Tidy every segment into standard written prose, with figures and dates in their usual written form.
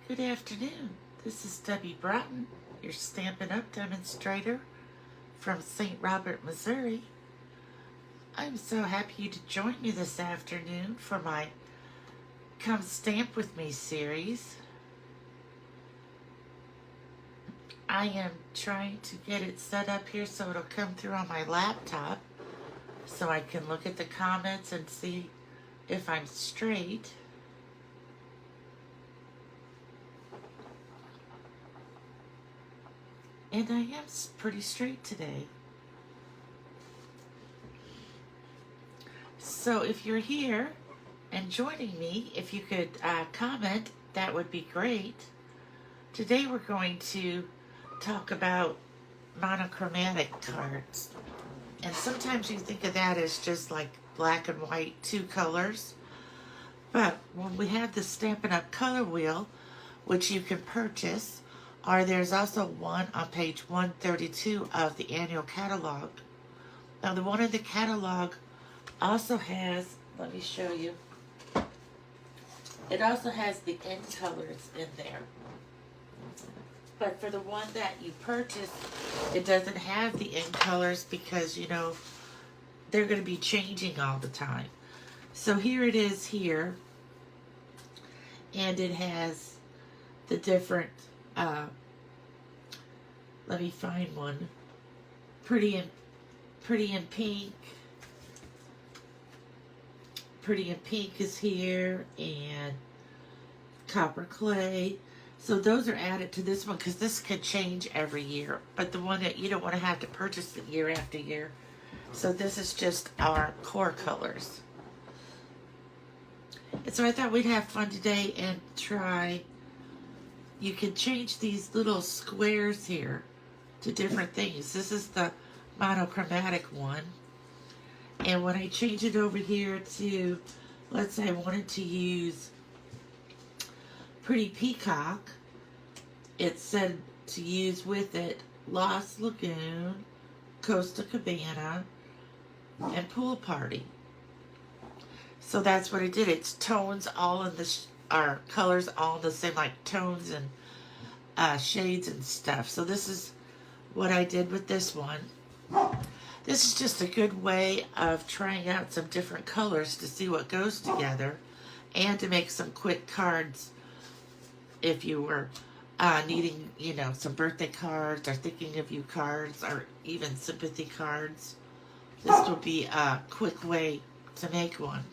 Good afternoon. This is Debbie Broughton, your Stampin' Up! Demonstrator from St. Robert, Missouri. I'm so happy you to join me this afternoon for my Come Stamp With Me series. I am trying to get it set up here so it'll come through on my laptop so I can look at the comments and see if I'm straight. And I am pretty straight today. So if you're here and joining me, if you could comment, that would be great. Today we're going to talk about monochromatic cards. And sometimes you think of that as just like black and white, two colors. But when we have the Stampin' Up! Color wheel, which you can purchase, or there's also one on page 132 of the annual catalog. Now the one in the catalog also has, let me show you, it also has the end colors in there. But for the one that you purchase, it doesn't have the end colors because, you know, they're going to be changing all the time. So here it is here, and it has the different, let me find one, Pretty in Pink. Pretty in Pink is here, and Copper Clay. So those are added to this one because this can change every year. But the one that you don't want to have to purchase it year after year. So this is just our core colors. And so I thought we'd have fun today and try. You can change these little squares here to different things. This is the monochromatic one. And when I change it over here to, let's say I wanted to use Pretty Peacock, it said to use with it Lost Lagoon, Costa Cabana, and Pool Party. So that's what it did. It's tones all in the, or colors all in the same, like tones and shades and stuff. So this is what I did with this one. This is just a good way of trying out some different colors to see what goes together and to make some quick cards if you were needing, you know, some birthday cards or thinking of you cards or even sympathy cards. This will be a quick way to make one.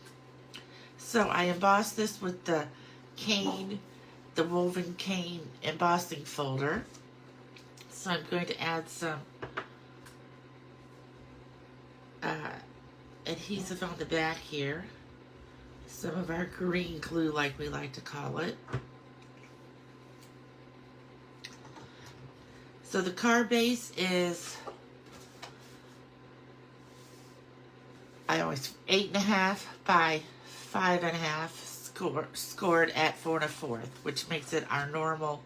So I embossed this with the cane, the woven cane embossing folder. So I'm going to add some adhesive on the back here. Some of our green glue, like we like to call it. So the card base is, I always, 8.5 by 5.5 scored at 4 1/4, which makes it our normal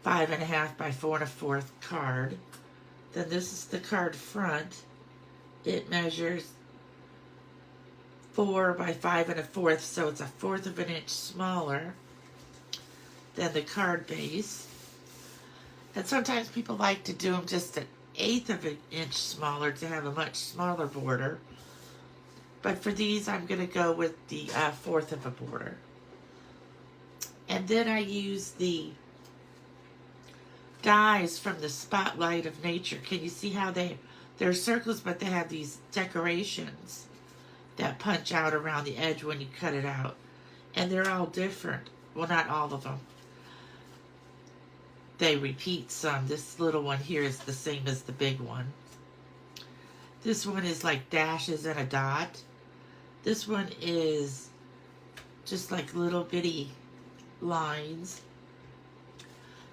5.5 by 4 1/4 card. Then this is the card front. It measures 4 by 5 1/4, so it's 1/4 of an inch smaller than the card base. And sometimes people like to do them just 1/8 of an inch smaller to have a much smaller border. But for these, I'm going to go with the 1/4 of a border. And then I use the dies from the Spotlight of Nature. Can you see how they're circles, but they have these decorations that punch out around the edge when you cut it out. And they're all different. Well, not all of them. They repeat some. This little one here is the same as the big one. This one is like dashes and a dot. This one is just like little bitty lines.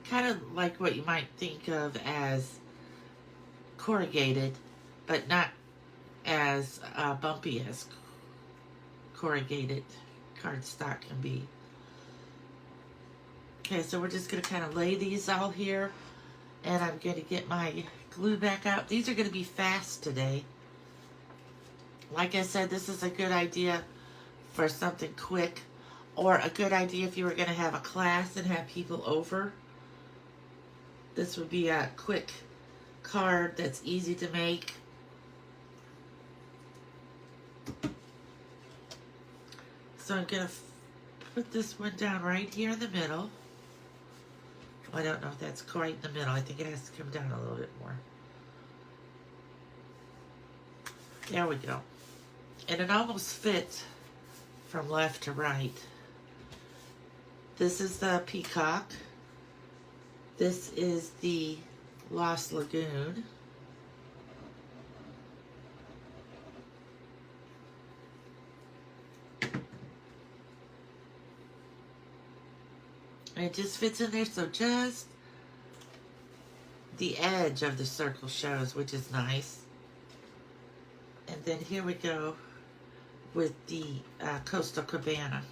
Kind of like what you might think of as corrugated, but not as bumpy as corrugated cardstock can be. Okay, so we're just going to kind of lay these all here, and I'm going to get my glue back out. These are going to be fast today. Like I said, this is a good idea for something quick or a good idea if you were going to have a class and have people over. This would be a quick card that's easy to make. So I'm going to put this one down right here in the middle. I don't know if that's quite in the middle. I think it has to come down a little bit more. There we go. And it almost fits from left to right. This is the peacock. This is the Lost Lagoon. And it just fits in there, so just the edge of the circle shows, which is nice. And then here we go with the Coastal Cabana.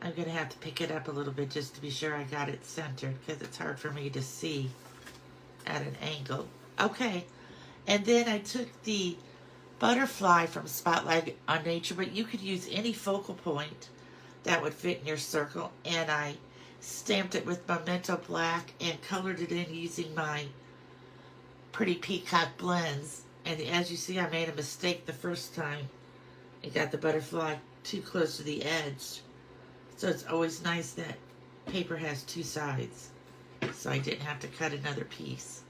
I'm going to have to pick it up a little bit just to be sure I got it centered, because it's hard for me to see at an angle. Okay, and then I took the butterfly from Spotlight on Nature, but you could use any focal point that would fit in your circle, and I stamped it with Memento Black and colored it in using my Pretty Peacock blends. And as you see, I made a mistake the first time. I got the butterfly too close to the edge. So it's always nice that paper has two sides, so I didn't have to cut another piece.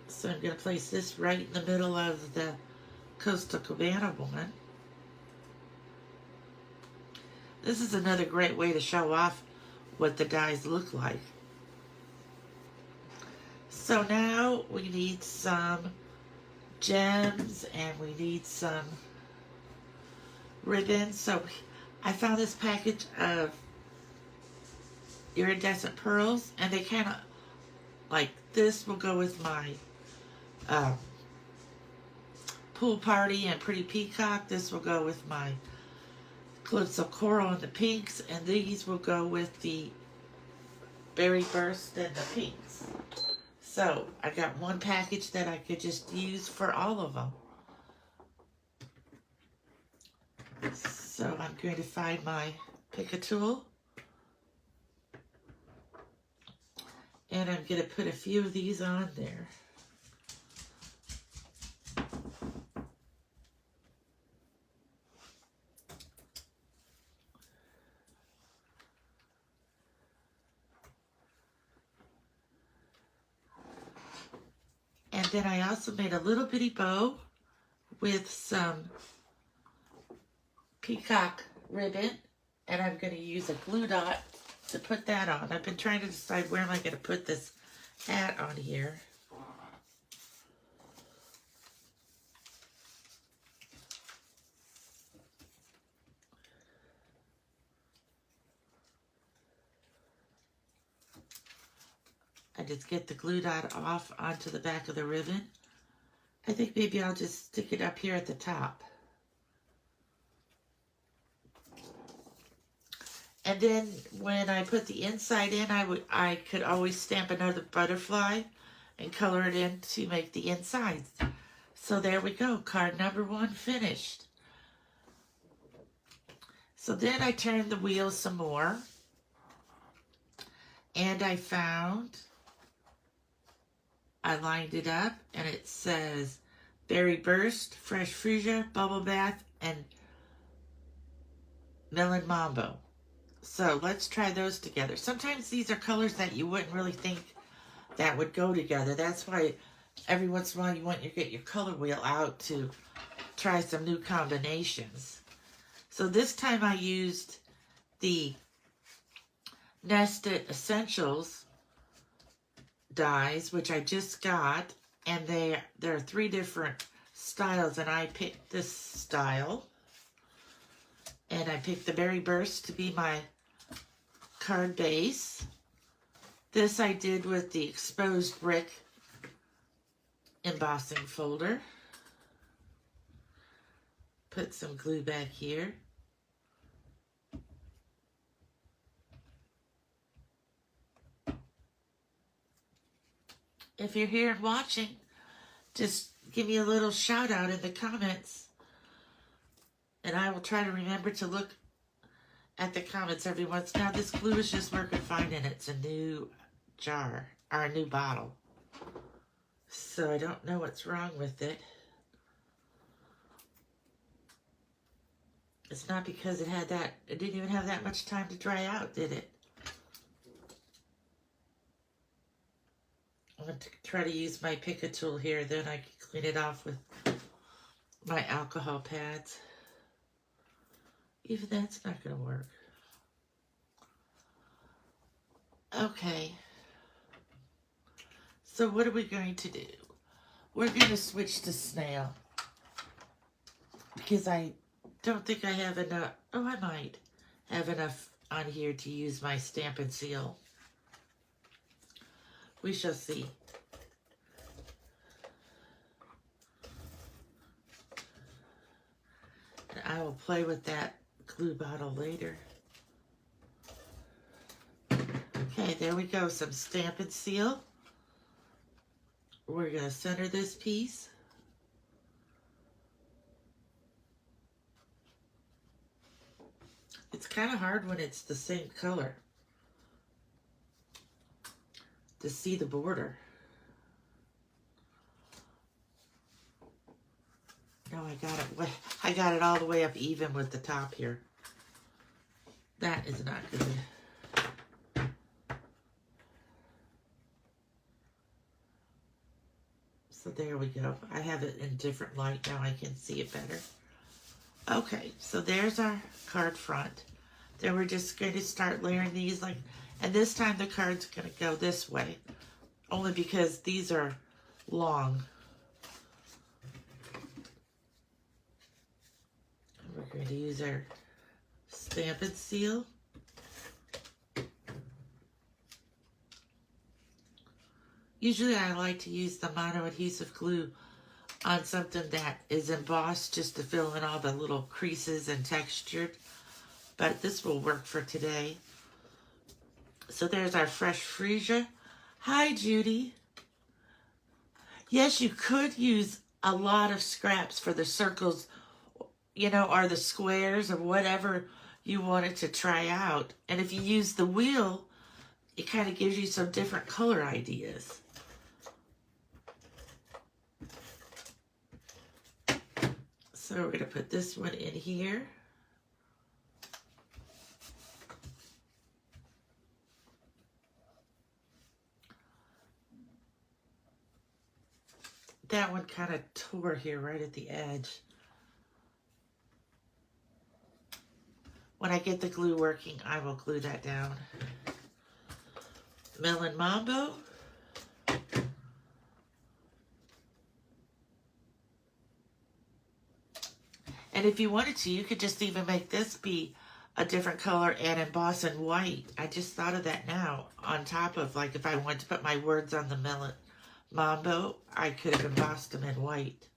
So I'm going to place this right in the middle of the Coastal Cabana one. This is another great way to show off what the dies look like. So now we need some gems and we need some ribbons. So I found this package of iridescent pearls, and they kind of, like, this will go with my pool party and Pretty Peacock. This will go with my Calypso Coral and the pinks, and these will go with the Berry Burst and the pinks. So I got one package that I could just use for all of them. So I'm going to find my pick-a-tool, and I'm going to put a few of these on there. And then I also made a little bitty bow with some peacock ribbon, and I'm going to use a glue dot to put that on. I've been trying to decide where am I going to put this hat on here. I just get the glue dot off onto the back of the ribbon. I think maybe I'll just stick it up here at the top. And then when I put the inside in, I could always stamp another butterfly and color it in to make the insides. So there we go, card number 1 finished. So then I turned the wheel some more, and I lined it up, and it says Berry Burst, Fresh Freesia, Bubble Bath, and Melon Mambo. So let's try those together. Sometimes these are colors that you wouldn't really think that would go together. That's why every once in a while you want to get your color wheel out to try some new combinations. So this time I used the Nested Essentials dies, which I just got, and there are 3 different styles, and I picked this style. And I picked the Berry Burst to be my card base. This I did with the exposed brick embossing folder. Put some glue back here. if you're here and watching, just give me a little shout out in the comments. And I will try to remember to look at the comments every once. Now this glue is just working fine and it's a new jar, or a new bottle. So I don't know what's wrong with it. It's not because it didn't even have that much time to dry out, did it? I'm going to try to use my pick-a tool here, then I can clean it off with my alcohol pads. Even that's not going to work. Okay. So what are we going to do? We're going to switch to snail. Because I don't think I have enough. Oh, I might have enough on here to use my stamp and seal. We shall see. And I will play with that glue bottle later. Okay, there we go. Some stamp and seal. We're going to center this piece. It's kind of hard when it's the same color to see the border. No, I got it all the way up even with the top here. That is not good. So there we go. I have it in different light now. I can see it better. Okay, so there's our card front. Then we're just going to start layering these and this time the card's going to go this way, only because these are long. And we're going to use our stamp and seal. Usually I like to use the mono adhesive glue on something that is embossed just to fill in all the little creases and textured. But this will work for today. So there's our fresh freesia. Hi, Judy. Yes, you could use a lot of scraps for the circles, or the squares or whatever you wanted to try out. And if you use the wheel, it kind of gives you some different color ideas. So we're going to put this one in here. That one kind of tore here right at the edge. When I get the glue working, I will glue that down. Melon Mambo. And if you wanted to, you could just even make this be a different color and emboss in white. I just thought of that now. On top of, if I wanted to put my words on the Melon Mambo, I could have embossed them in white.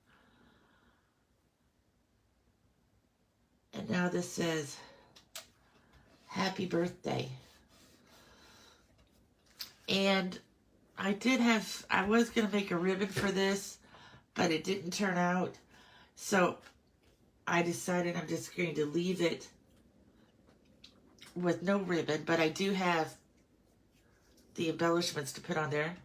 And now this says, happy birthday. And I was going to make a ribbon for this, but it didn't turn out. So I decided I'm just going to leave it with no ribbon, but I do have the embellishments to put on there.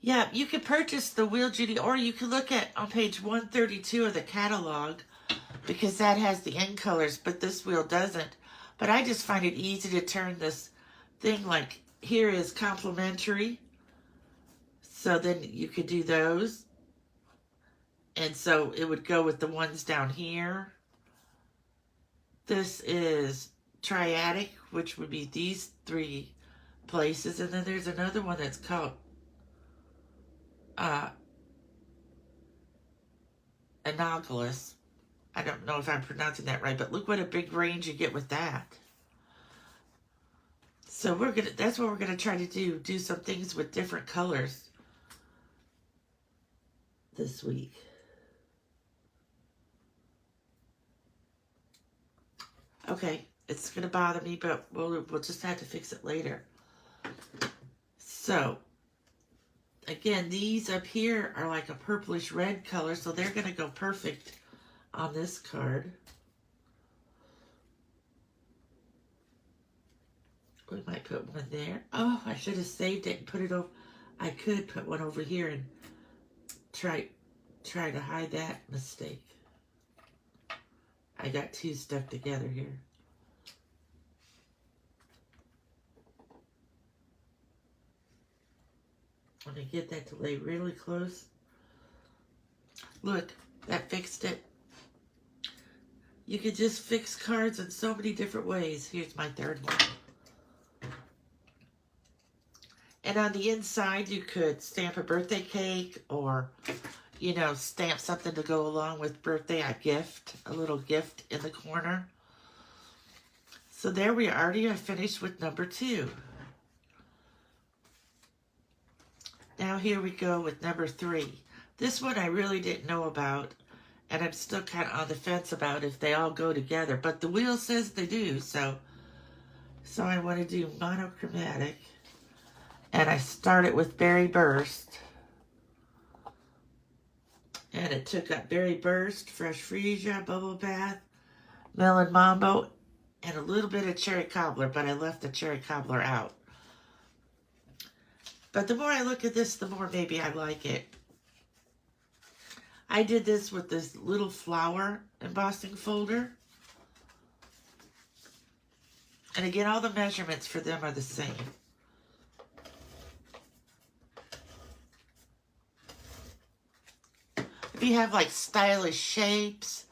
Yeah, you can purchase the wheel, Judy, or you can look at on page 132 of the catalog, because that has the end colors, but this wheel doesn't. But I just find it easy to turn this thing here is complimentary. So then you could do those. And so it would go with the ones down here. This is triadic, which would be these three places. And then there's another one that's called analogous. I don't know if I'm pronouncing that right, but look what a big range you get with that. So that's what we're gonna try to do some things with different colors this week. Okay, it's gonna bother me, but we'll just have to fix it later. So Again, these up here are like a purplish red color, so they're going to go perfect on this card. We might put one there. Oh, I should have saved it and put it over. I could put one over here and try to hide that mistake. I got two stuck together here. Let me get that to lay really close. Look, that fixed it. You could just fix cards in so many different ways. Here's my third one. And on the inside, you could stamp a birthday cake or, you know, stamp something to go along with birthday, a gift, a little gift in the corner. So there we already are finished with number 2. Now here we go with number 3. This one I really didn't know about, and I'm still kind of on the fence about if they all go together. But the wheel says they do, so I want to do monochromatic. And I started with Berry Burst. And it took up Berry Burst, Fresh Freesia, Bubble Bath, Melon Mambo, and a little bit of Cherry Cobbler, but I left the Cherry Cobbler out. But the more I look at this, the more maybe I like it. I did this with this little flower embossing folder. And again, all the measurements for them are the same. If you have like stylish shapes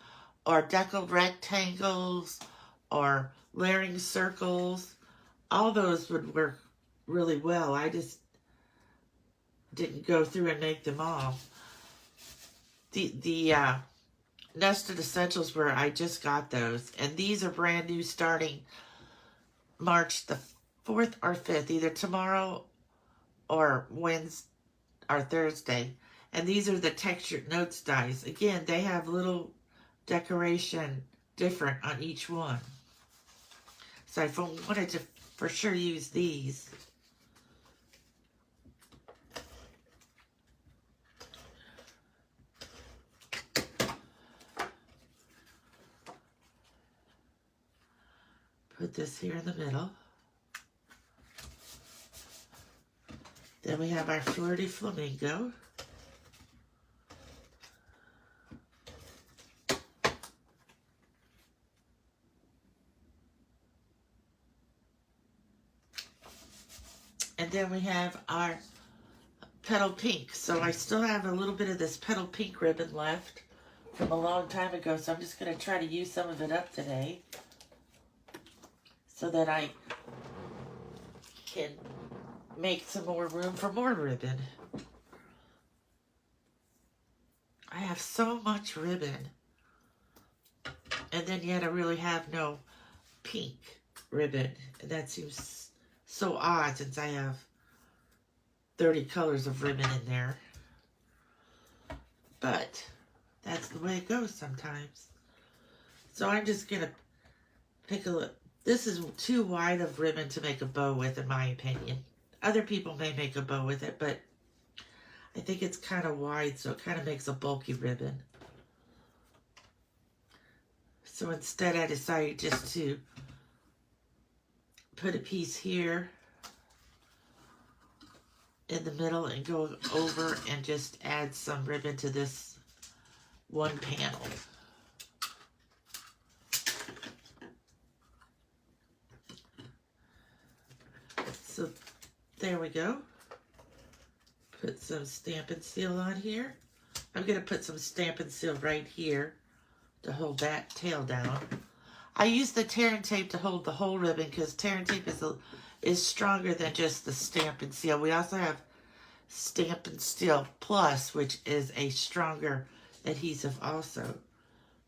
or deckled rectangles or layering circles, all those would work really well. I just didn't go through and make them all. The Nested Essentials were, I just got those. And these are brand new starting March the 4th or 5th, either tomorrow or Wednesday or Thursday. And these are the textured notes dies. Again, they have little decoration different on each one. So I wanted to for sure use these. Put this here in the middle. Then we have our Flirty Flamingo. And then we have our Petal Pink. So I still have a little bit of this Petal Pink ribbon left from a long time ago. So I'm just going to try to use some of it up today, so that I can make some more room for more ribbon. I have so much ribbon. And then yet I really have no pink ribbon. And that seems so odd since I have 30 colors of ribbon in there. But that's the way it goes sometimes. So I'm just going to pick a look. This is too wide of ribbon to make a bow with, in my opinion. Other people may make a bow with it, but I think it's kind of wide, so it kind of makes a bulky ribbon. So instead, I decided just to put a piece here in the middle and go over and just add some ribbon to this one panel. So there we go. Put some Stampin' Seal on here. I'm going to put some Stampin' Seal right here to hold that tail down. I use the tear and tape to hold the whole ribbon because tear and tape is stronger than just the Stampin' Seal. We also have Stampin' Seal Plus, which is a stronger adhesive also.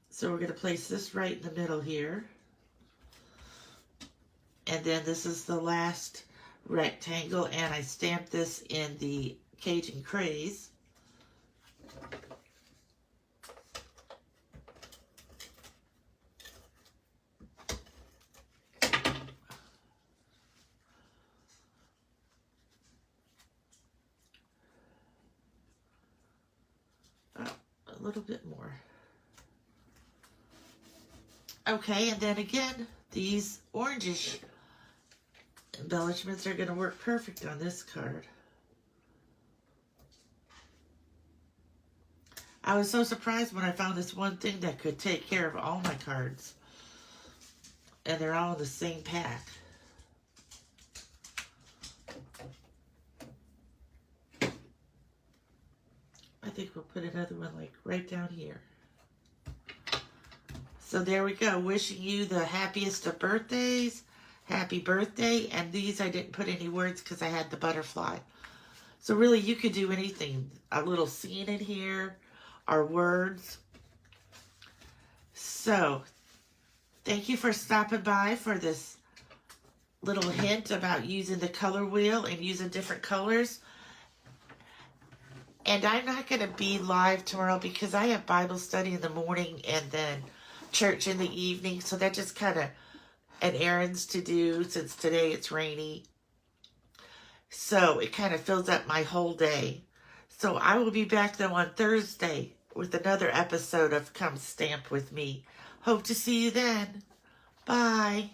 So we're going to place this right in the middle here. And then this is the last rectangle, and I stamped this in the Cajun Craze. little bit more. Okay, and then again, these orangish embellishments are going to work perfect on this card. I was so surprised when I found this one thing that could take care of all my cards. And they're all in the same pack. I think we'll put another one like right down here. So there we go. Wishing you the happiest of birthdays. Happy birthday. And these I didn't put any words because I had the butterfly. So really you could do anything. A little scene in here. Or words. So thank you for stopping by for this little hint about using the color wheel and using different colors. And I'm not going to be live tomorrow because I have Bible study in the morning and then church in the evening. So that just kind of an errands to do since today it's rainy. So it kind of fills up my whole day. So I will be back though on Thursday with another episode of Come Stamp With Me. Hope to see you then. Bye.